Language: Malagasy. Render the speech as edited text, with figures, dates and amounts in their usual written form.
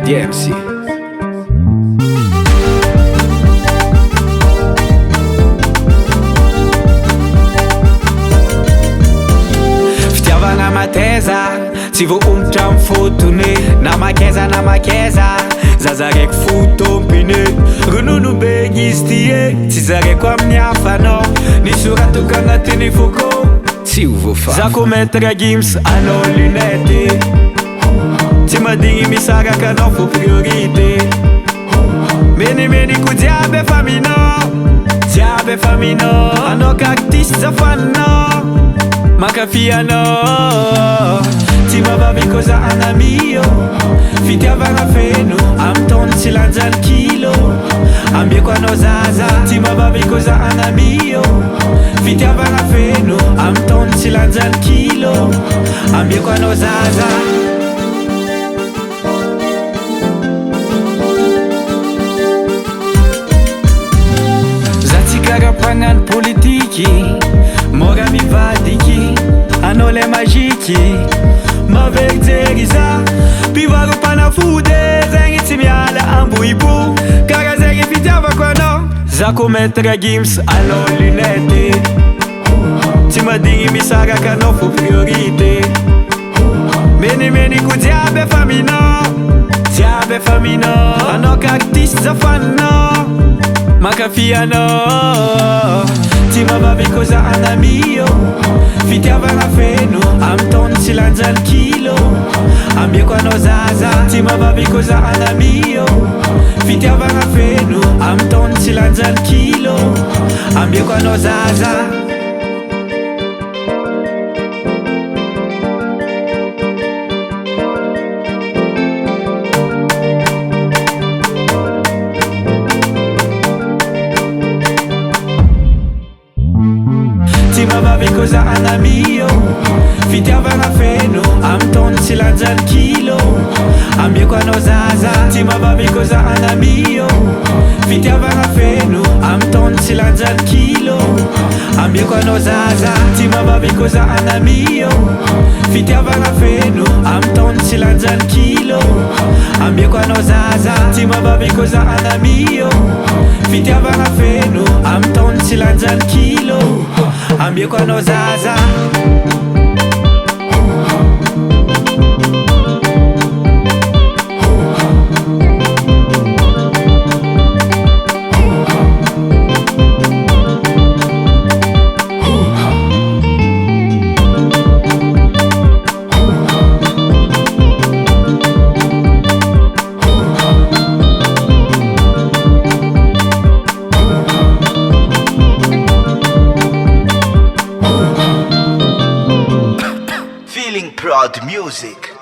DMC. Fitiavana mateza tsy voaombitra amy fotone. Na makeza zaza raiky fotompine. Ronono be izy ty e tsy zareko amin'ny hafanao. Nisoratoko agnatiny foko tsy ho voafafa. Zako maître Gims anao lunette. Tsy madigny misaraka anao fo priorité. Meniko jiaby efa aminao. Anao cactus zafaninao makafy anao. Tsy mavavy koa za agnamio. Fitiavagna feno amy taony tsy lanjany kilo. Ambieko anao zaza tsy mavavy koa za agnamio. Fitiavagna feno amy taony tsy lanjany kilo. Ambieko anao zaza. Karampagnano politiky mora mivadiky. Anao le magiky maverijeri za. Mpivarom-panafody zegny tsy miala ambohibo. Kara zegny fitiavako anao. Zako maître Gims anao lunette. Tsy madigny misaraka anao fo priorité. Meniko jiaby efa aminao. Anao cactus zafaninao makafy anao. Tsy mavavy koa za agnamio. Fitiavagna feno amy taony tsy lanjany kilo. Ambieko anao zaza tsy mavavy koa za agnamio. Fitiavagna feno amy taony tsy lanjany kilo. Ambieko anao zaza. Tsy mavavy koa za agnamio. Fitiavagna feno amy taony tsy lanjany kilo. Ambieko anao zaza tsy mavavy koa za agnamio. Fitiavagna feno amy taony tsy lanjany kilo. Ambieko anao zaza tsy mavavy koa za agnamio. Fitiavagna feno amy taony tsy lanjany kilo. Ambieko anao zaza tsy mavavy koa za agnamio. Fitiavagna feno amy taony tsy lanjany kilo. Ambieko anao zaza. Proud music.